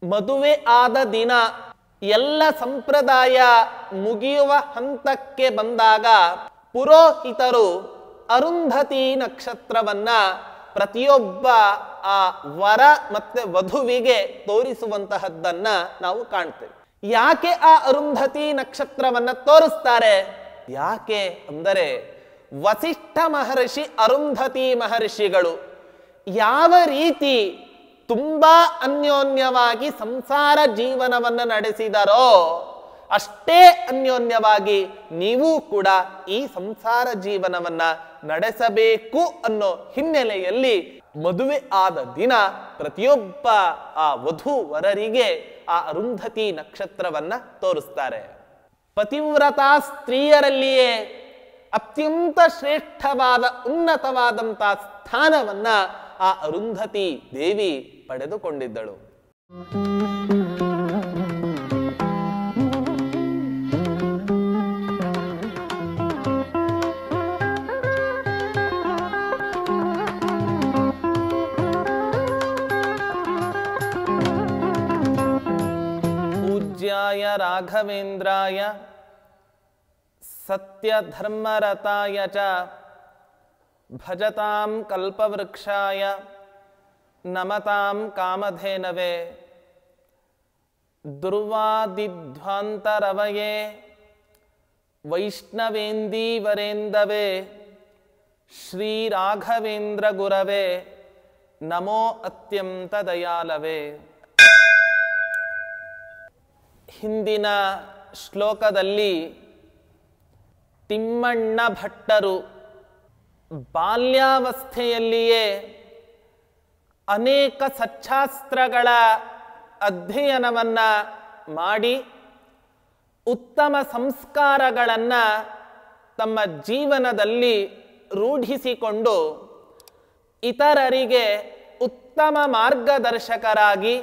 ಮದುವೆ ಆದ ದಿನ ಎಲ್ಲ ಸಂಪ್ರದಾಯ ಮುಗಿಯುವ ಹಂತಕ್ಕೆ ಬಂದಾಗ ಪುರೋಹಿತರು ಅರುಂಧತಿ ನಕ್ಷತ್ರವನ್ನ ಪ್ರತಿಯೊಬ್ಬ ಆ ವರ ಮತ್ತೆ ವಧುವಿಗೆ ತೋರಿಸುವಂತಹದ್ದನ್ನ ನಾವು ಕಾಣ್ತೇವೆ. ಯಾಕೆ ಆ ಅರುಂಧತಿ ನಕ್ಷತ್ರವನ್ನ ತೋರಿಸ್ತಾರೆ? ಯಾಕೆ ಅಂದರೆ ವಸಿಷ್ಠ ಮಹರ್ಷಿ ಅರುಂಧತಿ ಮಹರ್ಷಿಗಳು ಯಾವ ರೀತಿ ತುಂಬಾ ಅನ್ಯೋನ್ಯವಾಗಿ ಸಂಸಾರ ಜೀವನವನ್ನು ನಡೆಸಿದರೋ ಅಷ್ಟೇ ಅನ್ಯೋನ್ಯವಾಗಿ ನೀವು ಕೂಡ ಈ ಸಂಸಾರ ಜೀವನವನ್ನ ನಡೆಸಬೇಕು ಅನ್ನೋ ಹಿನ್ನೆಲೆಯಲ್ಲಿ ಮದುವೆ ಆದ ದಿನ ಪ್ರತಿಯೊಬ್ಬ ಆ ವಧು ವರರಿಗೆ ಆ ಅರುಂಧತಿ ನಕ್ಷತ್ರವನ್ನ ತೋರಿಸ್ತಾರೆ. ಪತಿವ್ರತಾ ಸ್ತ್ರೀಯರಲ್ಲಿಯೇ ಅತ್ಯಂತ ಶ್ರೇಷ್ಠವಾದ ಉನ್ನತವಾದಂತಹ ಸ್ಥಾನವನ್ನ ಆ ಅರುಂಧತಿ ದೇವಿ ಪಡೆದುಕೊಂಡಿದ್ದಳು. ಪೂಜ್ಯಾಯ ರಾಘವೇಂದ್ರಾಯ ಸತ್ಯಧರ್ಮರತಾಯ ಚ ಭಜತಾಂ ಕಲ್ಪವೃಕ್ಷಾಯ ನಮತಾಂ ಕಾಮಧೇನವೇ ದುರ್ವಾದಿಧ್ವಾಂತರವಯೇ ವೈಷ್ಣವೇಂದೀವರೇಂದವೇ ಶ್ರೀರಾಘವೇಂದ್ರ ಗುರವೇ ನಮೋ ಅತ್ಯಂತ ದಯಾಲವೇ. ಹಿಂದಿನ ಶ್ಲೋಕದಲ್ಲಿ ತಿಮ್ಮಣ್ಣ ಭಟ್ಟರು ಬಾಲ್ಯಾವಸ್ಥೆಯಲ್ಲಿಯೇ ಅನೇಕ ಸಚ್ಚಾಸ್ತ್ರಗಳ ಅಧ್ಯಯನವನ್ನು ಮಾಡಿ ಉತ್ತಮ ಸಂಸ್ಕಾರಗಳನ್ನು ತಮ್ಮ ಜೀವನದಲ್ಲಿ ರೂಢಿಸಿಕೊಂಡು ಇತರರಿಗೆ ಉತ್ತಮ ಮಾರ್ಗದರ್ಶಕರಾಗಿ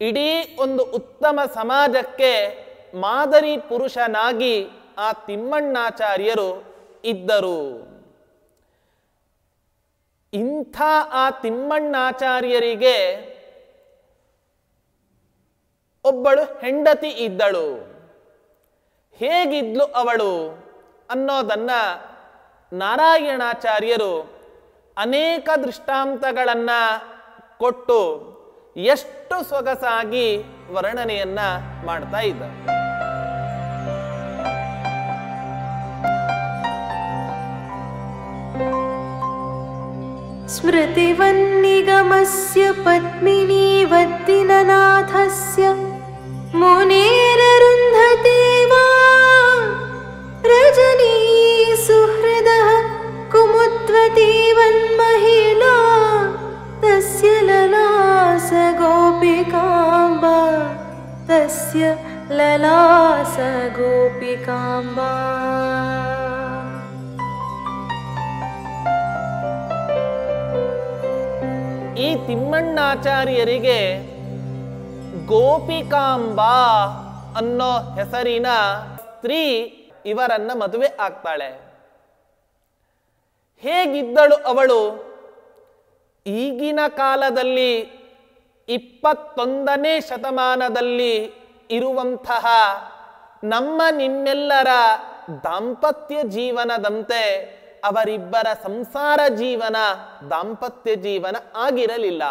ಇಡೀ ಒಂದು ಉತ್ತಮ ಸಮಾಜಕ್ಕೆ ಮಾದರಿ ಪುರುಷನಾಗಿ ಆ ತಿಮ್ಮಣ್ಣಾಚಾರ್ಯರು ಇದ್ದರು. ಇಂಥ ಆ ತಿಮ್ಮಣ್ಣಾಚಾರ್ಯರಿಗೆ ಒಬ್ಬಳು ಹೆಂಡತಿ ಇದ್ದಳು. ಹೇಗಿದ್ಲು ಅವಳು ಅನ್ನೋದನ್ನ ನಾರಾಯಣಾಚಾರ್ಯರು ಅನೇಕ ದೃಷ್ಟಾಂತಗಳನ್ನ ಕೊಟ್ಟು ಎಷ್ಟು ಸೊಗಸಾಗಿ ವರ್ಣನೆಯನ್ನ ಮಾಡ್ತಾ ಇದ್ದರು. ಸ್ಮೃತಿವನ್ನಿಗಮಸ್ಯ ಪದ್ಮಿನೀ ವದ್ದಿನನಾಥಸ್ಯ ಮುನೇರರುಂಧತೆ ವಾ ರಜನೀ ಸುಹೃದಃ ಕುಮುದ್ವತಿ ವನ್ಮಹಿಳಾ ತಸ್ಯ ಲಲಾಸ ಗೋಪಿಕಾಂಬಾ ತಸ್ಯ ಲಲಾಸ ಗೋಪಿಕಾಂಬಾ. ಈ ತಿಮ್ಮಣ್ಣಾಚಾರ್ಯರಿಗೆ ಗೋಪಿಕಾಂಬಾ ಅನ್ನೋ ಹೆಸರಿನ ಸ್ತ್ರೀ ಇವರನ್ನ ಮದುವೆ ಆಗ್ತಾಳೆ. ಹೇಗಿದ್ದಳು ಅವಳು? ಈಗಿನ ಕಾಲದಲ್ಲಿ 21ನೇ ಶತಮಾನದಲ್ಲಿ ಇರುವಂತಹ ನಮ್ಮ ನಿಮ್ಮೆಲ್ಲರ ದಾಂಪತ್ಯ ಜೀವನದಂತೆ ಅವರಿಬ್ಬರ ಸಂಸಾರ ಜೀವನ ದಾಂಪತ್ಯ ಜೀವನ ಆಗಿರಲಿಲ್ಲ.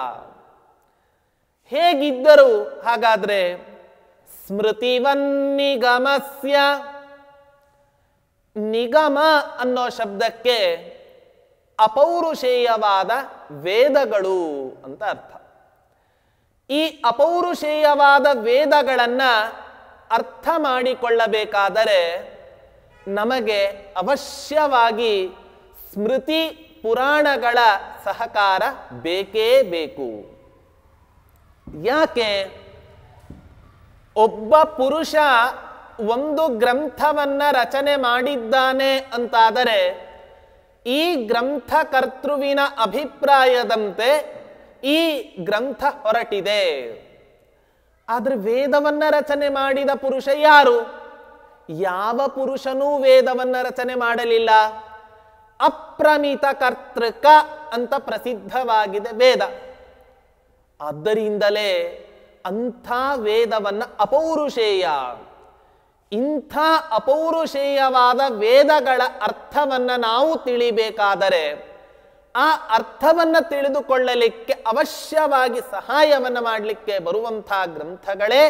ಹೇಗಿದ್ದರು ಹಾಗಾದ್ರೆ? ಸ್ಮೃತಿವನ್ನಿಗಮಸ್ಯ, ನಿಗಮ ಅನ್ನೋ ಶಬ್ದಕ್ಕೆ ಅಪೌರುಷೇಯವಾದ ವೇದಗಳು ಅಂತ ಅರ್ಥ. ಈ ಅಪೌರುಷೇಯವಾದ ವೇದಗಳನ್ನ ಅರ್ಥ ಮಾಡಿಕೊಳ್ಳಬೇಕಾದರೆ ನಮಗೆ ಅವಶ್ಯವಾಗಿ ಸ್ಮೃತಿ ಪುರಾಣಗಳ ಸಹಕಾರ ಬೇಕೇ ಬೇಕು. ಯಾಕೆ? ಒಬ್ಬ ಪುರುಷ ಒಂದು ಗ್ರಂಥವನ್ನ ರಚನೆ ಮಾಡಿದ್ದಾನೆ ಅಂತಾದರೆ ಈ ಗ್ರಂಥಕರ್ತೃವಿನ ಅಭಿಪ್ರಾಯದಂತೆ ಈ ಗ್ರಂಥ ಹೊರಟಿದೆ. ಆದ್ರೆ ವೇದವನ್ನ ರಚನೆ ಮಾಡಿದ ಪುರುಷ ಯಾರು? ಯಾವ ಪುರುಷನೂ ವೇದವನ್ನ ರಚನೆ ಮಾಡಲಿಲ್ಲ. ಅಪ್ರಮಿತ ಕರ್ತೃಕ ಅಂತ ಪ್ರಸಿದ್ಧವಾಗಿದೆ ವೇದ. ಆದ್ದರಿಂದಲೇ ಅಂಥ ವೇದವನ್ನು ಅಪೌರುಷೇಯ, ಇಂಥ ಅಪೌರುಷೇಯವಾದ ವೇದಗಳ ಅರ್ಥವನ್ನು ನಾವು ತಿಳಿಬೇಕಾದರೆ ಆ ಅರ್ಥವನ್ನು ತಿಳಿದುಕೊಳ್ಳಲಿಕ್ಕೆ ಅವಶ್ಯವಾಗಿ ಸಹಾಯವನ್ನು ಮಾಡಲಿಕ್ಕೆ ಬರುವಂಥ ಗ್ರಂಥಗಳೇ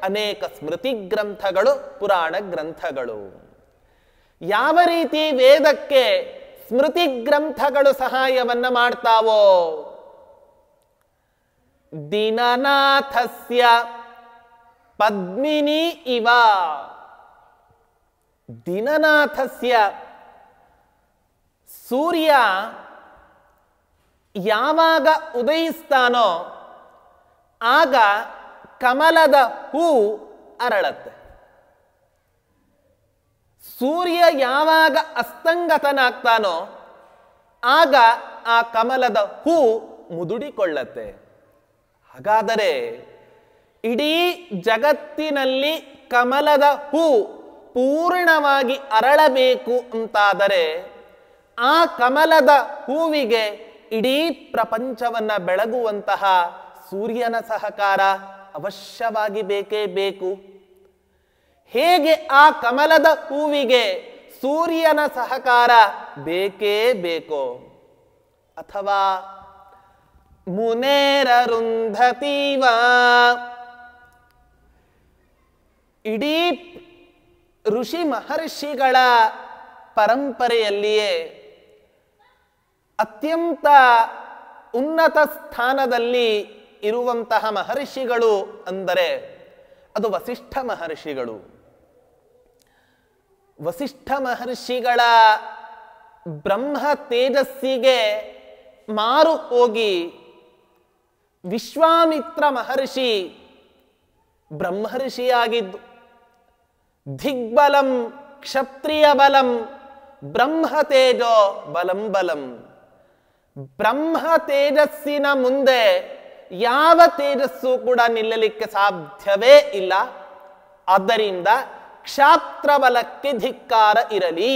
ಅನೇಕ ಸ್ಮೃತಿ ಗ್ರಂಥಗಳು, ಪುರಾಣ ಗ್ರಂಥಗಳು. ಯಾವ ರೀತಿ ವೇದಕ್ಕೆ ಸ್ಮೃತಿ ಗ್ರಂಥಗಳು ಸಹಾಯವನ್ನು ಮಾಡ್ತಾವೋ, ದೀನನಾಥಸ್ಯ ಪದ್ಮಿನಿ ಇವ, ದೀನನಾಥಸ್ಯ ಸೂರ್ಯ ಯಾವಾಗ ಉದಯಿಸ್ತಾನೋ ಆಗ ಕಮಲದ ಹೂ ಅರಳತ್ತೆ. ಸೂರ್ಯ ಯಾವಾಗ ಅಸ್ತಂಗತನಾಗ್ತಾನೋ ಆಗ ಆ ಕಮಲದ ಹೂ ಮುದುಡಿಕೊಳ್ಳತ್ತೆ. ಹಾಗಾದರೆ ಇಡೀ ಜಗತ್ತಿನಲ್ಲಿ ಕಮಲದ ಹೂ ಪೂರ್ಣವಾಗಿ ಅರಳಬೇಕು ಅಂತಾದರೆ ಆ ಕಮಲದ ಹೂವಿಗೆ ಇಡೀ ಪ್ರಪಂಚವನ್ನು ಬೆಳಗುವಂತಹ ಸೂರ್ಯನ ಸಹಕಾರ ಅವಶ್ಯವಾಗಿ ಬೇಕೇ ಬೇಕು. ಹೇಗೆ ಆ ಕಮಲದ ಹೂವಿಗೆ ಸೂರ್ಯನ ಸಹಕಾರ ಬೇಕೇ ಬೇಕೋ, ಅಥವಾ ಮುನೇರರುಂಧತೀವ, ಇಡೀ ಋಷಿ ಮಹರ್ಷಿಗಳ ಪರಂಪರೆಯಲ್ಲಿಯೇ ಅತ್ಯಂತ ಉನ್ನತ ಸ್ಥಾನದಲ್ಲಿ ಇರುವಂತಹ ಮಹರ್ಷಿಗಳು ಅಂದರೆ ಅದು ವಸಿಷ್ಠ ಮಹರ್ಷಿಗಳು. ವಸಿಷ್ಠ ಮಹರ್ಷಿಗಳ ಬ್ರಹ್ಮ ತೇಜಸ್ಸಿಗೆ ಮಾರು ಹೋಗಿ ವಿಶ್ವಾಮಿತ್ರ ಮಹರ್ಷಿ ಬ್ರಹ್ಮರ್ಷಿಯಾಗಿದ್ದು, ದಿಗ್ಬಲಂ ಕ್ಷತ್ರಿಯ ಬಲಂ ಬ್ರಹ್ಮ ತೇಜೋ ಬಲಂ ಬಲಂ, ಬ್ರಹ್ಮ ತೇಜಸ್ಸಿನ ಮುಂದೆ ಯಾವ ತೇಜಸ್ಸು ಕೂಡ ನಿಲ್ಲಲಿಕ್ಕೆ ಸಾಧ್ಯವೇ ಇಲ್ಲ. ಆದ್ದರಿಂದ ಕ್ಷಾತ್ರ ಬಲಕ್ಕೆ ಧಿಕ್ಕಾರ ಇರಲಿ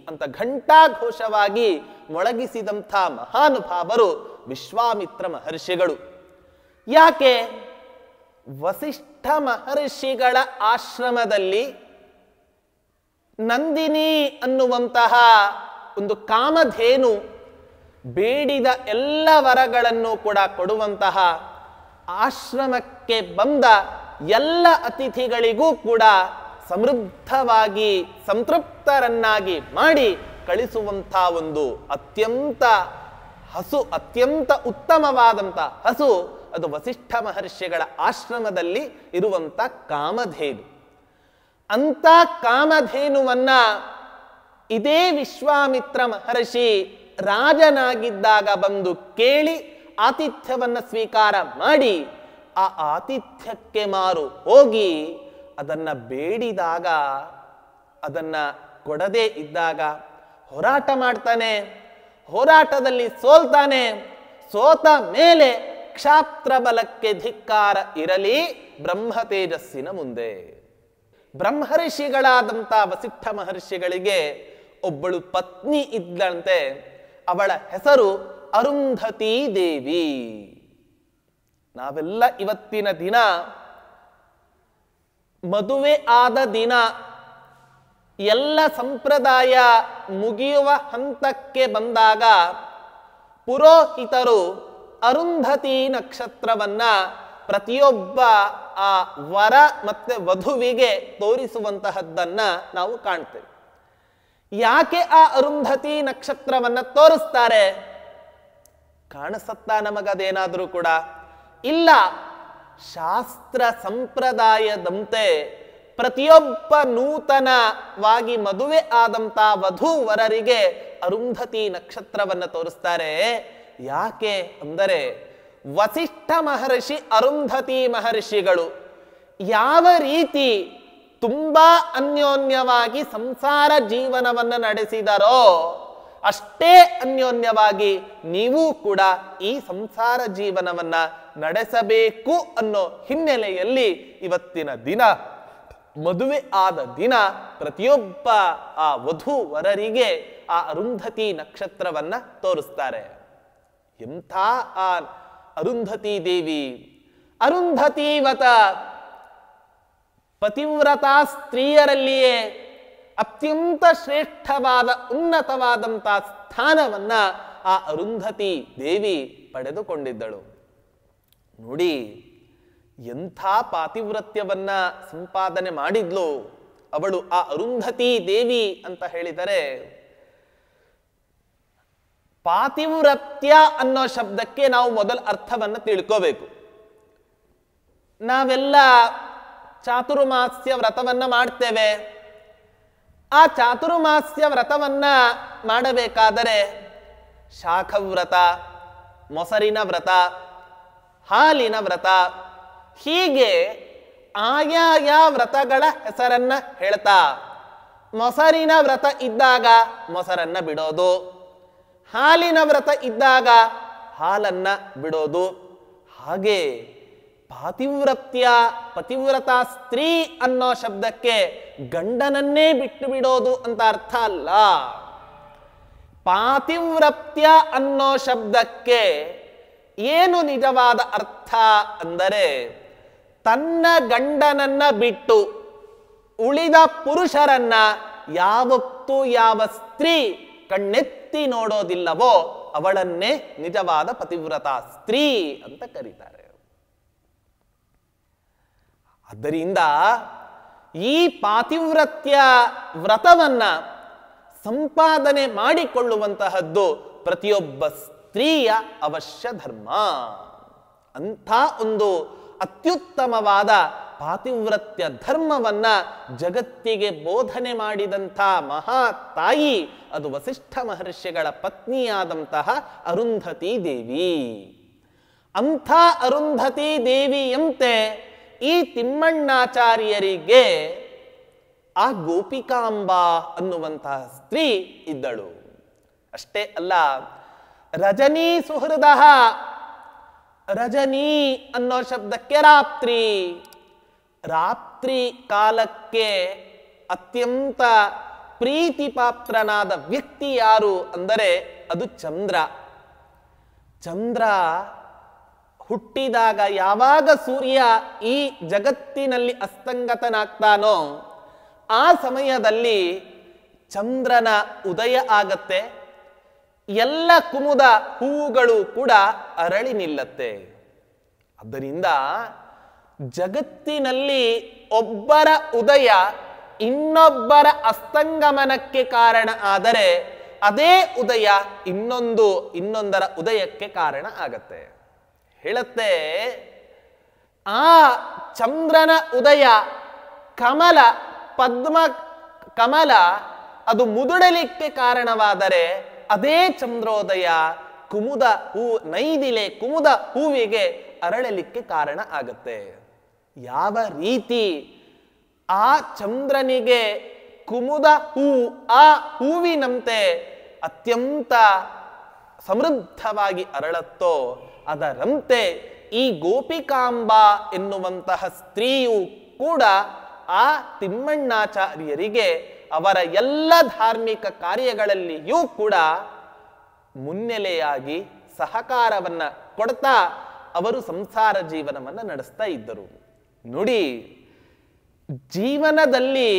ಅಂತ ಘಂಟಾಘೋಷವಾಗಿ ಮೊಳಗಿಸಿದಂಥ ಮಹಾನುಭಾವರು ವಿಶ್ವಾಮಿತ್ರ ಮಹರ್ಷಿಗಳು. ಯಾಕೆ? ವಸಿಷ್ಠ ಮಹರ್ಷಿಗಳ ಆಶ್ರಮದಲ್ಲಿ ನಂದಿನಿ ಅನ್ನುವಂತಹ ಒಂದು ಕಾಮಧೇನು ಬೇಡಿದ ಎಲ್ಲ ವರಗಳನ್ನು ಕೂಡ ಕೊಡುವಂತಹ, ಆಶ್ರಮಕ್ಕೆ ಬಂದ ಎಲ್ಲ ಅತಿಥಿಗಳಿಗೂ ಕೂಡ ಸಮೃದ್ಧವಾಗಿ ಸಂತೃಪ್ತರನ್ನಾಗಿ ಮಾಡಿ ಕಳಿಸುವಂಥ ಒಂದು ಅತ್ಯಂತ ಉತ್ತಮವಾದಂಥ ಹಸು ಅದು ವಸಿಷ್ಠ ಮಹರ್ಷಿಗಳ ಆಶ್ರಮದಲ್ಲಿ ಇರುವಂಥ ಕಾಮಧೇನು. ಅಂತ ಕಾಮಧೇನುವನ್ನ ಇದೇ ವಿಶ್ವಾಮಿತ್ರ ಮಹರ್ಷಿ ರಾಜನಾಗಿದ್ದಾಗ ಬಂದು ಕೇಳಿ ಆತಿಥ್ಯವನ್ನು ಸ್ವೀಕಾರ ಮಾಡಿ ಆ ಆತಿಥ್ಯಕ್ಕೆ ಮಾರು ಹೋಗಿ ಅದನ್ನ ಬೇಡಿದಾಗ ಅದನ್ನ ಕೊಡದೇ ಇದ್ದಾಗ ಹೋರಾಟ ಮಾಡ್ತಾನೆ. ಹೋರಾಟದಲ್ಲಿ ಸೋಲ್ತಾನೆ. ಸೋತ ಮೇಲೆ ಕ್ಷಾತ್ರ ಬಲಕ್ಕೆ ಧಿಕ್ಕಾರ ಇರಲಿ ಬ್ರಹ್ಮ ತೇಜಸ್ಸಿನ ಮುಂದೆ. ಬ್ರಹ್ಮರ್ಷಿಗಳಾದಂಥ ವಸಿಷ್ಠ ಮಹರ್ಷಿಗಳಿಗೆ ಒಬ್ಬಳು ಪತ್ನಿ ಇದ್ದಂತೆ. ಅವಳ ಹೆಸರು ಅರುಂಧತಿ ದೇವಿ. ನಾವೆಲ್ಲ ಇವತ್ತಿನ ದಿನ ಮದುವೆ ಆದ ದಿನ ಎಲ್ಲ ಸಂಪ್ರದಾಯ ಮುಗಿಯುವ ಹಂತಕ್ಕೆ ಬಂದಾಗ ಪುರೋಹಿತರು ಅರುಂಧತಿ ನಕ್ಷತ್ರವನ್ನ ಪ್ರತಿಯೊಬ್ಬ ಆ ವರ ಮತ್ತೆ ವಧುವಿಗೆ ತೋರಿಸುವಂತಹದ್ದನ್ನ ನಾವು ಕಾಣ್ತೇವೆ. ಯಾಕೆ ಆ ಅರುಂಧತಿ ನಕ್ಷತ್ರವನ್ನ ತೋರಿಸ್ತಾರೆ? ಕಾಣಿಸತ್ತಾ ನಮಗದೇನಾದ್ರೂ ಕೂಡ? ಇಲ್ಲ. ಶಾಸ್ತ್ರ ಸಂಪ್ರದಾಯದಂತೆ ಪ್ರತಿಯೊಬ್ಬ ನೂತನವಾಗಿ ಮದುವೆ ಆದಂತ ವಧೂವರರಿಗೆ ಅರುಂಧತಿ ನಕ್ಷತ್ರವನ್ನ ತೋರಿಸ್ತಾರೆ. ಯಾಕೆ ಅಂದರೆ ವಸಿಷ್ಠ ಮಹರ್ಷಿ ಅರುಂಧತಿ ಮಹರ್ಷಿಗಳು ಯಾವ ರೀತಿ ತುಂಬಾ ಅನ್ಯೋನ್ಯವಾಗಿ ಸಂಸಾರ ಜೀವನವನ್ನು ನಡೆಸಿದರೋ ಅಷ್ಟೇ ಅನ್ಯೋನ್ಯವಾಗಿ ನೀವು ಕೂಡ ಈ ಸಂಸಾರ ಜೀವನವನ್ನ ನಡೆಸಬೇಕು ಅನ್ನೋ ಹಿನ್ನೆಲೆಯಲ್ಲಿ ಇವತ್ತಿನ ದಿನ ಮದುವೆ ಆದ ದಿನ ಪ್ರತಿಯೊಬ್ಬ ಆ ವಧು ವರರಿಗೆ ಆ ಅರುಂಧತಿ ನಕ್ಷತ್ರವನ್ನ ತೋರಿಸ್ತಾರೆ. ಎಂಥ ಆ ಅರುಂಧತಿ ದೇವಿ! ಅರುಂಧತೀವತ ಪತಿವ್ರತಾ ಸ್ತ್ರೀಯರಲ್ಲಿಯೇ ಅತ್ಯಂತ ಶ್ರೇಷ್ಠವಾದ ಉನ್ನತವಾದಂಥ ಸ್ಥಾನವನ್ನ ಆ ಅರುಂಧತಿ ದೇವಿ ಪಡೆದುಕೊಂಡಿದ್ದಳು. ನೋಡಿ, ಎಂಥ ಪಾತಿವ್ರತ್ಯವನ್ನ ಸಂಪಾದನೆ ಮಾಡಿದ್ಲು ಅವಳು ಆ ಅರುಂಧತಿ ದೇವಿ ಅಂತ ಹೇಳಿದರೆ, ಪಾತಿವ್ರತ್ಯ ಅನ್ನೋ ಶಬ್ದಕ್ಕೆ ನಾವು ಮೊದಲ ಅರ್ಥವನ್ನು ತಿಳ್ಕೋಬೇಕು. ನಾವೆಲ್ಲ ಚಾತುರ್ಮಾಸ್ಯ ವ್ರತವನ್ನ ಮಾಡ್ತೇವೆ. ಆ ಚಾತುರ್ಮಾಸ್ಯ ವ್ರತವನ್ನ ಮಾಡಬೇಕಾದರೆ ಶಾಖವ್ರತ, ಮೊಸರಿನ ವ್ರತ, ಹಾಲಿನ ವ್ರತ, ಹೀಗೆ ಆಯಾಯ ವ್ರತಗಳ ಹೆಸರನ್ನ ಹೇಳ್ತಾ, ಮೊಸರಿನ ವ್ರತ ಇದ್ದಾಗ ಮೊಸರನ್ನ ಬಿಡೋದು, ಹಾಲಿನ ವ್ರತ ಇದ್ದಾಗ ಹಾಲನ್ನ ಬಿಡೋದು. ಹಾಗೆ ಪಾತಿವ್ರತ್ಯ, ಪತಿವ್ರತಾ ಸ್ತ್ರೀ ಅನ್ನೋ ಶಬ್ದಕ್ಕೆ ಗಂಡನನ್ನೇ ಬಿಟ್ಟು ಬಿಡೋದು ಅಂತ ಅರ್ಥ ಅಲ್ಲ. ಪಾತಿವ್ರತ್ಯ ಅನ್ನೋ ಶಬ್ದಕ್ಕೆ ಏನು ನಿಜವಾದ ಅರ್ಥ ಅಂದರೆ, ತನ್ನ ಗಂಡನನ್ನ ಬಿಟ್ಟು ಉಳಿದ ಪುರುಷರನ್ನ ಯಾವತ್ತೂ ಯಾವ ಸ್ತ್ರೀ ಕಣ್ಣೆತ್ತಿ ನೋಡೋದಿಲ್ಲವೋ ಅವಳನ್ನೇ ನಿಜವಾದ ಪತಿವ್ರತಾ ಸ್ತ್ರೀ ಅಂತ ಕರೀತಾರೆ. ಆದ್ದರಿಂದ ಈ ಪಾತಿವ್ರತ್ಯ ವ್ರತವನ್ನ ಸಂಪಾದನೆ ಮಾಡಿಕೊಳ್ಳುವಂತಹದ್ದು ಪ್ರತಿಯೊಬ್ಬ ಸ್ತ್ರೀಯ ಅವಶ್ಯ ಧರ್ಮ. ಅಂಥ ಒಂದು ಅತ್ಯುತ್ತಮವಾದ ಪಾತಿವ್ರತ್ಯ ಧರ್ಮವನ್ನ ಜಗತ್ತಿಗೆ ಬೋಧನೆ ಮಾಡಿದಂಥ ಮಹಾ ತಾಯಿ ಅದು ವಸಿಷ್ಠ ಮಹರ್ಷಿಗಳ ಪತ್ನಿಯಾದಂತಹ ಅರುಂಧತಿ ದೇವಿ. ಅಂಥ ಅರುಂಧತಿ ದೇವಿಯಂತೆ ಈ ತಿಮ್ಮಣ್ಣಾಚಾರ್ಯರಿಗೆ ಆ ಗೋಪಿಕಾಂಬಾ ಅನ್ನುವಂತಹ ಸ್ತ್ರೀ ಇದ್ದಳು. ಅಷ್ಟೇ ಅಲ್ಲ, ರಜನಿ ಸುಹೃದ, ರಜನಿ ಅನ್ನೋ ಶಬ್ದಕ್ಕೆ ರಾತ್ರಿ, ರಾತ್ರಿ ಕಾಲಕ್ಕೆ ಅತ್ಯಂತ ಪ್ರೀತಿಪಾತ್ರನಾದ ವ್ಯಕ್ತಿ ಯಾರು ಅಂದರೆ ಅದು ಚಂದ್ರ. ಚಂದ್ರ ಹುಟ್ಟಿದಾಗ ಯಾವಾಗ ಸೂರ್ಯ ಈ ಜಗತ್ತಿನಲ್ಲಿ ಅಸ್ತಂಗತನಾಗ್ತಾನೋ ಆ ಸಮಯದಲ್ಲಿ ಚಂದ್ರನ ಉದಯ ಆಗತ್ತೆ. ಎಲ್ಲ ಕುಮುದ ಹೂವುಗಳು ಕೂಡ ಅರಳಿ ನಿಲ್ಲತ್ತೆ. ಆದ್ದರಿಂದ ಜಗತ್ತಿನಲ್ಲಿ ಒಬ್ಬರ ಉದಯ ಇನ್ನೊಬ್ಬರ ಅಸ್ತಂಗಮನಕ್ಕೆ ಕಾರಣ ಆದರೆ ಅದೇ ಉದಯ ಇನ್ನೊಂದರ ಉದಯಕ್ಕೆ ಕಾರಣ ಆಗತ್ತೆ. ಹೇಳುತ್ತೆ, ಆ ಚಂದ್ರನ ಉದಯ ಕಮಲ, ಪದ್ಮ ಕಮಲ ಅದು ಮುದುಡಲಿಕ್ಕೆ ಕಾರಣವಾದರೆ ಅದೇ ಚಂದ್ರೋದಯ ಕುಮುದ ಹೂ, ನೈದಿಲೆ ಕುಮುದ ಹೂವಿಗೆ ಅರಳಲಿಕ್ಕೆ ಕಾರಣ ಆಗತ್ತೆ. ಯಾವ ರೀತಿ ಆ ಚಂದ್ರನಿಗೆ ಕುಮುದ ಹೂ ಆ ಹೂವಿನಂತೆ ಅತ್ಯಂತ ಸಮೃದ್ಧವಾಗಿ ಅರಳತ್ತೋ ಅದರಂತೆ ಈ ಗೋಪಿಕಾಂಬಾ ಎನ್ನುವಂತಹ ಸ್ತ್ರೀಯು ಕೂಡ ಆ ತಿಮ್ಮಣ್ಣಾಚಾರ್ಯರಿಗೆ ಅವರ ಎಲ್ಲ ಧಾರ್ಮಿಕ ಕಾರ್ಯಗಳಲ್ಲಿಯೂ ಕೂಡ ಮುನ್ನೆಲೆಯಾಗಿ ಸಹಕಾರವನ್ನ ಕೊಡ್ತಾ ಅವರು ಸಂಸಾರ ಜೀವನವನ್ನ ನಡೆಸ್ತಾ ಇದ್ದರು. ನೋಡಿ, ಜೀವನದಲ್ಲಿ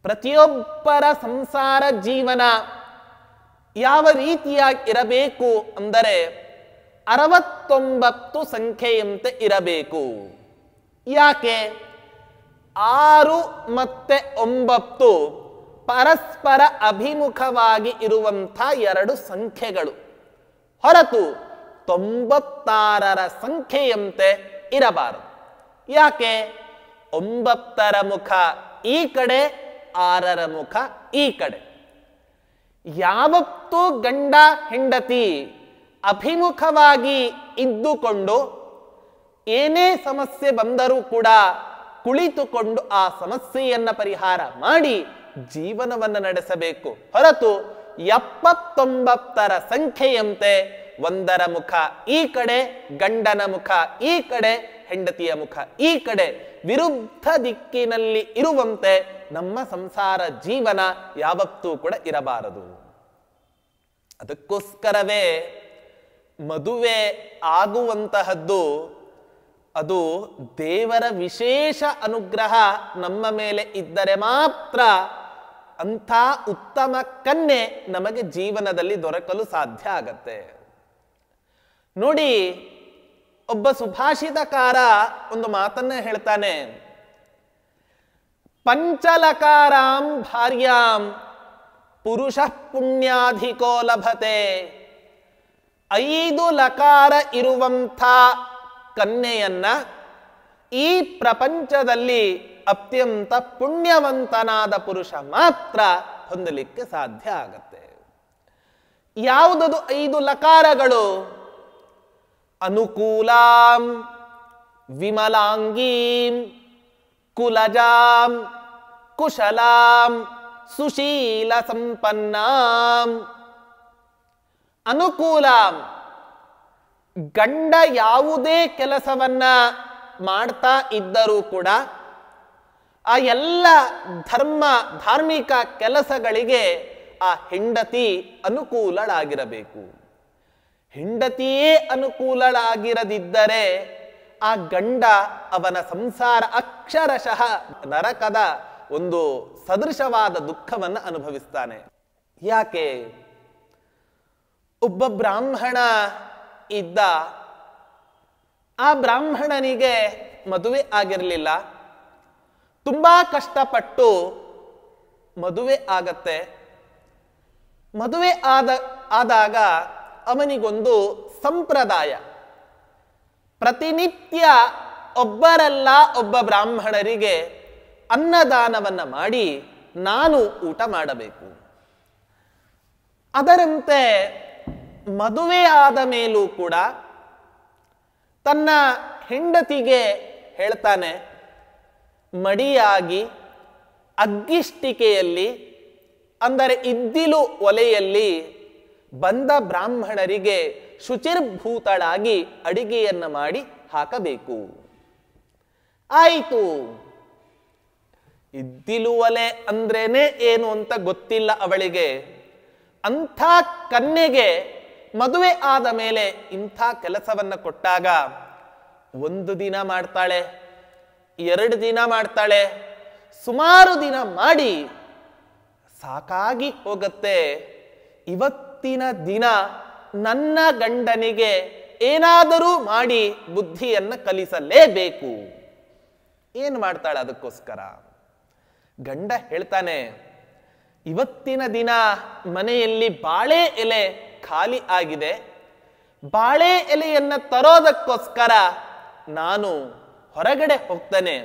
ಪ್ರತಿಯೊಬ್ಬರ ಸಂಸಾರ ಜೀವನ ಯಾವ ರೀತಿಯಾಗಿ ಇರಬೇಕು ಅಂದರೆ 69 ಸಂಖ್ಯೆಯಂತೆ ಇರಬೇಕು. ಯಾಕೆ? 6 ಮತ್ತು 9 ಪರಸ್ಪರ ಅಭಿಮುಖವಾಗಿ ಇರುವಂಥ 2 ಸಂಖ್ಯೆಗಳು ಹೊರತು 96ರ ಸಂಖ್ಯೆಯಂತೆ ಇರಬಾರದು. ಯಾಕೆ? 9ರ ಮುಖ ಈ ಕಡೆ, 6ರ ಮುಖ ಈ ಕಡೆ. ಯಾವತ್ತೂ ಗಂಡ ಹೆಂಡತಿ ಅಭಿಮುಖವಾಗಿ ಇದ್ದುಕೊಂಡು ಏನೇ ಸಮಸ್ಯೆ ಬಂದರೂ ಕೂಡ ಕುಳಿತುಕೊಂಡು ಆ ಸಮಸ್ಯೆಯನ್ನ ಪರಿಹಾರ ಮಾಡಿ ಜೀವನವನ್ನು ನಡೆಸಬೇಕು. ಹೊರತು 79ರ ಸಂಖ್ಯೆಯಂತೆ 1ರ ಮುಖ ಈ ಕಡೆ, ಗಂಡನ ಮುಖ ಈ ಕಡೆ, ಹೆಂಡತಿಯ ಮುಖ ಈ ಕಡೆ, ವಿರುದ್ಧ ದಿಕ್ಕಿನಲ್ಲಿ ಇರುವಂತೆ ನಮ್ಮ ಸಂಸಾರ ಜೀವನ ಯಾವತ್ತೂ ಕೂಡ ಇರಬಾರದು. ಅದಕ್ಕೋಸ್ಕರವೇ ಮದುವೆ ಆಗುವಂತಹದ್ದು ಅದು ದೇವರ ವಿಶೇಷ ಅನುಗ್ರಹ ನಮ್ಮ ಮೇಲೆ ಇದ್ದರೆ ಮಾತ್ರ ಅಂಥ ಉತ್ತಮ ಕನ್ಯೆ ನಮಗೆ ಜೀವನದಲ್ಲಿ ದೊರಕಲು ಸಾಧ್ಯ ಆಗತ್ತೆ. ನೋಡಿ, ಒಬ್ಬ ಸುಭಾಷಿತಕಾರ ಒಂದು ಮಾತನ್ನ ಹೇಳ್ತಾನೆ, ಪಂಚಲಕಾರಾಂ ಭಾರ್ಯಾಂ ಪುರುಷ ಪುಣ್ಯಾಧಿಕೋ ಲಭತೆ. 5 ಲಕಾರ ಇರುವಂಥ ಕನ್ಯೆಯನ್ನ ಈ ಪ್ರಪಂಚದಲ್ಲಿ ಅತ್ಯಂತ ಪುಣ್ಯವಂತನಾದ ಪುರುಷ ಮಾತ್ರ ಹೊಂದಲಿಕ್ಕೆ ಸಾಧ್ಯ ಆಗತ್ತೆ. ಯಾವುದದು 5 ಲಕಾರಗಳು? ಅನುಕೂಲಾಂ, ವಿಮಲಾಂಗೀಂ, ಕುಲಜಾಂ, ಕುಶಲಾಂ, ಸುಶೀಲ ಸಂಪನ್ನಾಂ. ಅನುಕೂಲಾಂ, ಗಂಡ ಯಾವುದೇ ಕೆಲಸವನ್ನ ಮಾಡ್ತಾ ಇದ್ದರೂ ಕೂಡ ಆ ಎಲ್ಲ ಧಾರ್ಮಿಕ ಕೆಲಸಗಳಿಗೆ ಆ ಹೆಂಡತಿ ಅನುಕೂಲಳಾಗಿರಬೇಕು. ಹೆಂಡತಿಯೇ ಅನುಕೂಲಳಾಗಿರದಿದ್ದರೆ ಆ ಗಂಡ ಅವನ ಸಂಸಾರ ಅಕ್ಷರಶಃ ನರಕದ ಒಂದು ಸದೃಶವಾದ ದುಃಖವನ್ನು ಅನುಭವಿಸ್ತಾನೆ. ಯಾಕೆ? ಒಬ್ಬ ಬ್ರಾಹ್ಮಣ ಇದ್ದ. ಆ ಬ್ರಾಹ್ಮಣನಿಗೆ ಮದುವೆ ಆಗಿರಲಿಲ್ಲ. ತುಂಬಾ ಕಷ್ಟಪಟ್ಟು ಮದುವೆ ಆಗತ್ತೆ. ಮದುವೆ ಆದಾಗ ಅವನಿಗೊಂದು ಸಂಪ್ರದಾಯ, ಪ್ರತಿನಿತ್ಯ ಒಬ್ಬರಲ್ಲ ಒಬ್ಬ ಬ್ರಾಹ್ಮಣರಿಗೆ ಅನ್ನದಾನವನ್ನ ಮಾಡಿ ನಾನು ಊಟ ಮಾಡಬೇಕು. ಅದರಂತೆ ಮದುವೆ ಆದ ಮೇಲೂ ಕೂಡ ತನ್ನ ಹೆಂಡತಿಗೆ ಹೇಳ್ತಾನೆ, ಮಡಿಯಾಗಿ ಅಗ್ಗಿಷ್ಟಿಕೆಯಲ್ಲಿ ಅಂದರೆ ಇದ್ದಿಲು ಒಲೆಯಲ್ಲಿ ಬಂದ ಬ್ರಾಹ್ಮಣರಿಗೆ ಶುಚಿರ್ಭೂತಳಾಗಿ ಅಡಿಗೆಯನ್ನ ಮಾಡಿ ಹಾಕಬೇಕು. ಆಯಿತು. ಇದ್ದಿಲು ಒಲೆ ಅಂದ್ರೇನೆ ಏನು ಅಂತ ಗೊತ್ತಿಲ್ಲ ಅವಳಿಗೆ. ಅಂಥ ಕನ್ಯೆಗೆ ಮದುವೆ ಆದ ಮೇಲೆ ಇಂಥ ಕೆಲಸವನ್ನ ಕೊಟ್ಟಾಗ 1 ದಿನ ಮಾಡ್ತಾಳೆ, 2 ದಿನ ಮಾಡ್ತಾಳೆ, ಸುಮಾರು ದಿನ ಮಾಡಿ ಸಾಕಾಗಿ ಹೋಗತ್ತೆ. ಇವತ್ತಿನ ದಿನ ನನ್ನ ಗಂಡನಿಗೆ ಏನಾದರೂ ಮಾಡಿ ಬುದ್ಧಿಯನ್ನ ಕಲಿಸಲೇಬೇಕು. ಏನು ಮಾಡ್ತಾಳೆ ಅದಕ್ಕೋಸ್ಕರ? ಗಂಡ ಹೇಳ್ತಾನೆ, ಇವತ್ತಿನ ದಿನ ಮನೆಯಲ್ಲಿ ಬಾಳೆ ಎಲೆ ಖಾಲಿ ಆಗಿದೆ, ಬಾಳೆ ಎಲೆಯನ್ನ ತರೋದಕ್ಕೋಸ್ಕರ ನಾನು ಹೊರಗಡೆ ಹೋಗ್ತಾನೆ.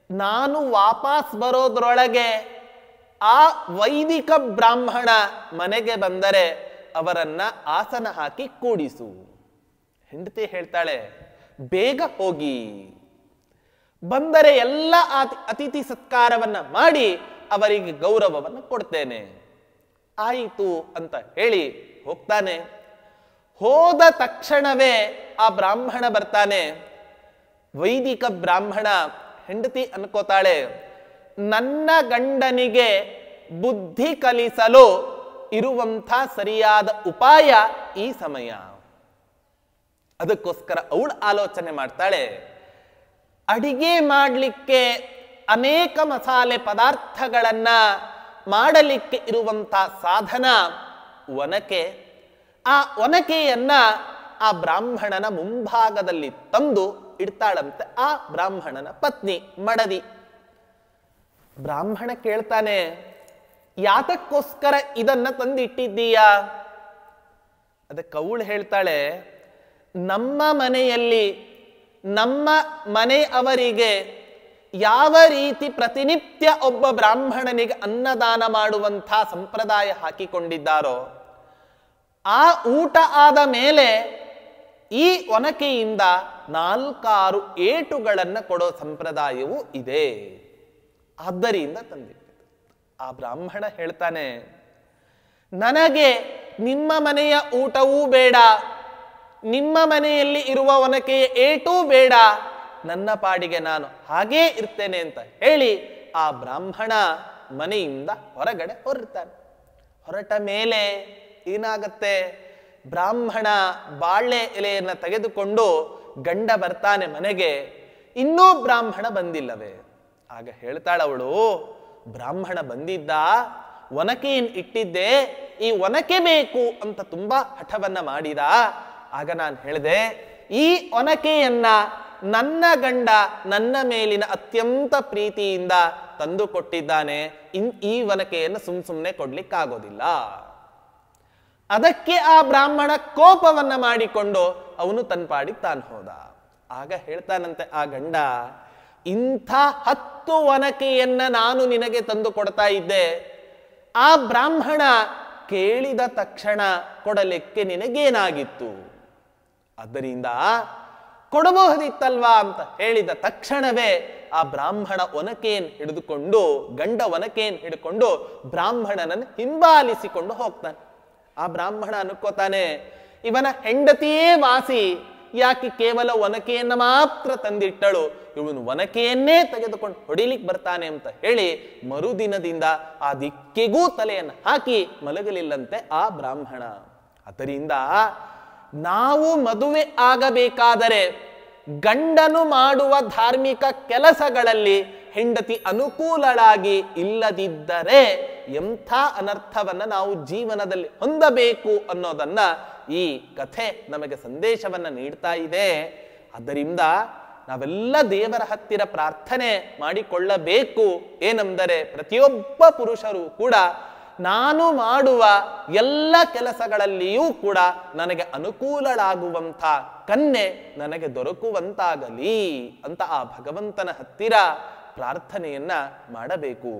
ನಾನು ವಾಪಸ್ ಬರೋದ್ರೊಳಗೆ ಆ ವೈದಿಕ ಬ್ರಾಹ್ಮಣ ಮನೆಗೆ ಬಂದರೆ ಅವರನ್ನ ಆಸನ ಹಾಕಿ ಕೂಡಿಸು. ಹೆಂಡತಿ ಹೇಳ್ತಾಳೆ, ಬೇಗ ಹೋಗಿ, ಬಂದರೆ ಎಲ್ಲ ಅತಿಥಿ ಸತ್ಕಾರವನ್ನ ಮಾಡಿ ಅವರಿಗೆ ಗೌರವವನ್ನು ಕೊಡ್ತೇನೆ. ಆಯಿತು ಅಂತ ಹೇಳಿ ಹೋಗ್ತಾನೆ. ಹೋದ ತಕ್ಷಣವೇ ಆ ಬ್ರಾಹ್ಮಣ ಬರ್ತಾನೆ. ವೈದಿಕ ಬ್ರಾಹ್ಮಣ. ಹೆಂಡತಿ ಅನ್ಕೋತಾಳೆ, ನನ್ನ ಗಂಡನಿಗೆ ಬುದ್ಧಿ ಕಲಿಸಲು ಇರುವಂಥ ಸರಿಯಾದ ಉಪಾಯ ಈ ಸಮಯ. ಅದಕ್ಕೋಸ್ಕರ ಅವಳು ಆಲೋಚನೆ ಮಾಡ್ತಾಳೆ, ಅಡಿಗೆ ಮಾಡಲಿಕ್ಕೆ ಅನೇಕ ಮಸಾಲೆ ಪದಾರ್ಥಗಳನ್ನ ಮಾಡಲಿಕ್ಕೆ ಇರುವಂಥ ಸಾಧನ ಒನಕೆ. ಆ ಒನಕೆಯನ್ನ ಆ ಬ್ರಾಹ್ಮಣನ ಮುಂಭಾಗದಲ್ಲಿ ತಂದು ಇಡ್ತಾಳಂತೆ ಆ ಬ್ರಾಹ್ಮಣನ ಪತ್ನಿ ಮಡದಿ. ಬ್ರಾಹ್ಮಣ ಕೇಳ್ತಾನೆ, ಯಾತಕ್ಕೋಸ್ಕರ ಇದನ್ನ ತಂದಿಟ್ಟಿದ್ದೀಯಾ? ಅದಕ್ಕೆ ಅವಳು ಹೇಳ್ತಾಳೆ, ನಮ್ಮ ಮನೆಯಲ್ಲಿ ನಮ್ಮ ಮನೆಯವರಿಗೆ ಯಾವ ರೀತಿ ಪ್ರತಿನಿತ್ಯ ಒಬ್ಬ ಬ್ರಾಹ್ಮಣನಿಗೆ ಅನ್ನದಾನ ಮಾಡುವಂಥ ಸಂಪ್ರದಾಯ ಹಾಕಿಕೊಂಡಿದ್ದಾರೋ, ಆ ಊಟ ಆದ ಮೇಲೆ ಈ ಒನಕೆಯಿಂದ 4-6 ಏಟುಗಳನ್ನು ಕೊಡೋ ಸಂಪ್ರದಾಯವೂ ಇದೆ, ಆದ್ದರಿಂದ ತಂದಿಟ್ಟಿದೆ. ಆ ಬ್ರಾಹ್ಮಣ ಹೇಳ್ತಾನೆ, ನನಗೆ ನಿಮ್ಮ ಮನೆಯ ಊಟವೂ ಬೇಡ, ನಿಮ್ಮ ಮನೆಯಲ್ಲಿ ಇರುವ ಒನಕೆಯ ಏಟೂ ಬೇಡ, ನನ್ನ ಪಾಡಿಗೆ ನಾನು ಹಾಗೇ ಇರ್ತೇನೆ ಅಂತ ಹೇಳಿ ಆ ಬ್ರಾಹ್ಮಣ ಮನೆಯಿಂದ ಹೊರಗಡೆ ಹೊರಡ್ತಾನೆ. ಹೊರಟ ಮೇಲೆ ಏನಾಗತ್ತೆ? ಬ್ರಾಹ್ಮಣ ಬಾಳೆ ಎಲೆಯನ್ನು ತೆಗೆದುಕೊಂಡು ಗಂಡ ಬರ್ತಾನೆ ಮನೆಗೆ, ಇನ್ನೂ ಬ್ರಾಹ್ಮಣ ಬಂದಿಲ್ಲವೇ? ಆಗ ಹೇಳ್ತಾಳವಳು, ಬ್ರಾಹ್ಮಣ ಬಂದಿದ್ದ, ಒನಕೆಯನ್ನು ಇಟ್ಟಿದ್ದೆ, ಈ ಒನಕೆ ಬೇಕು ಅಂತ ತುಂಬಾ ಹಠವನ್ನ ಮಾಡಿದ. ಆಗ ನಾನು ಹೇಳಿದೆ, ಈ ಒನಕೆಯನ್ನ ನನ್ನ ಗಂಡ ನನ್ನ ಮೇಲಿನ ಅತ್ಯಂತ ಪ್ರೀತಿಯಿಂದ ತಂದು ಕೊಟ್ಟಿದ್ದಾನೆ, ಈ ಒನಕೆಯನ್ನು ಸುಮ್ಮನೆ ಕೊಡ್ಲಿಕ್ಕಾಗೋದಿಲ್ಲ. ಅದಕ್ಕೆ ಆ ಬ್ರಾಹ್ಮಣ ಕೋಪವನ್ನ ಮಾಡಿಕೊಂಡು ಅವನು ತನ್ನ ಪಾಡಿಗೆ ತಾನು ಹೋದ. ಆಗ ಹೇಳ್ತಾನಂತೆ ಆ ಗಂಡ, ಇಂಥ 10 ಒನಕೆಯನ್ನ ನಾನು ನಿನಗೆ ತಂದು ಕೊಡ್ತಾ ಇದ್ದೆ, ಆ ಬ್ರಾಹ್ಮಣ ಕೇಳಿದ ತಕ್ಷಣ ಕೊಡಲಿಕ್ಕೆ ನಿನಗೇನಾಗಿತ್ತು? ಆದ್ದರಿಂದ ಕೊಡಬಹುದಿತ್ತಲ್ವಾ ಅಂತ ಹೇಳಿದ ತಕ್ಷಣವೇ ಆ ಬ್ರಾಹ್ಮಣ ಒನಕೆಯನ್ನು ಹಿಡಿದುಕೊಂಡು, ಗಂಡ ಒನಕೆಯನ್ನು ಹಿಡ್ಕೊಂಡು ಬ್ರಾಹ್ಮಣನನ್ನು ಹಿಂಬಾಲಿಸಿಕೊಂಡು ಹೋಗ್ತಾನೆ. ಆ ಬ್ರಾಹ್ಮಣ ಅನ್ಕೋತಾನೆ, ಇವನ ಹೆಂಡತಿಯೇ ವಾಸಿ, ಯಾಕೆ ಕೇವಲ ಒನಕೆಯನ್ನ ಮಾತ್ರ ತಂದಿಟ್ಟಳು, ಇವನು ಒನಕೆಯನ್ನೇ ತೆಗೆದುಕೊಂಡು ಹೊಡಿಲಿಕ್ಕೆ ಬರ್ತಾನೆ ಅಂತ ಹೇಳಿ ಮರುದಿನದಿಂದ ಆ ದಿಕ್ಕಿಗೂ ತಲೆಯನ್ನು ಹಾಕಿ ಮಲಗಲಿಲ್ಲಂತೆ ಆ ಬ್ರಾಹ್ಮಣ. ಅದರಿಂದ ನಾವು ಮದುವೆ ಆಗಬೇಕಾದರೆ ಗಂಡನು ಮಾಡುವ ಧಾರ್ಮಿಕ ಕೆಲಸಗಳಲ್ಲಿ ಹೆಂಡತಿ ಅನುಕೂಲಳಾಗಿ ಇಲ್ಲದಿದ್ದರೆ ಎಂಥ ಅನರ್ಥವನ್ನ ನಾವು ಜೀವನದಲ್ಲಿ ಹೊಂದಬೇಕು ಅನ್ನೋದನ್ನ ಈ ಕಥೆ ನಮಗೆ ಸಂದೇಶವನ್ನ ನೀಡ್ತಾ ಇದೆ. ಆದ್ದರಿಂದ ನಾವೆಲ್ಲ ದೇವರ ಹತ್ತಿರ ಪ್ರಾರ್ಥನೆ ಮಾಡಿಕೊಳ್ಳಬೇಕು. ಏನೆಂದರೆ ಪ್ರತಿಯೊಬ್ಬ ಪುರುಷರು ಕೂಡ ನಾನು ಮಾಡುವ ಎಲ್ಲ ಕೆಲಸಗಳಲ್ಲಿಯೂ ಕೂಡ ನನಗೆ ಅನುಕೂಲಳಾಗುವಂಥ ಕನ್ಯೆ ನನಗೆ ದೊರಕುವಂತಾಗಲಿ ಅಂತ ಆ ಭಗವಂತನ ಹತ್ತಿರ ಪ್ರಾರ್ಥನೆಯನ್ನ ಮಾಡಬೇಕು.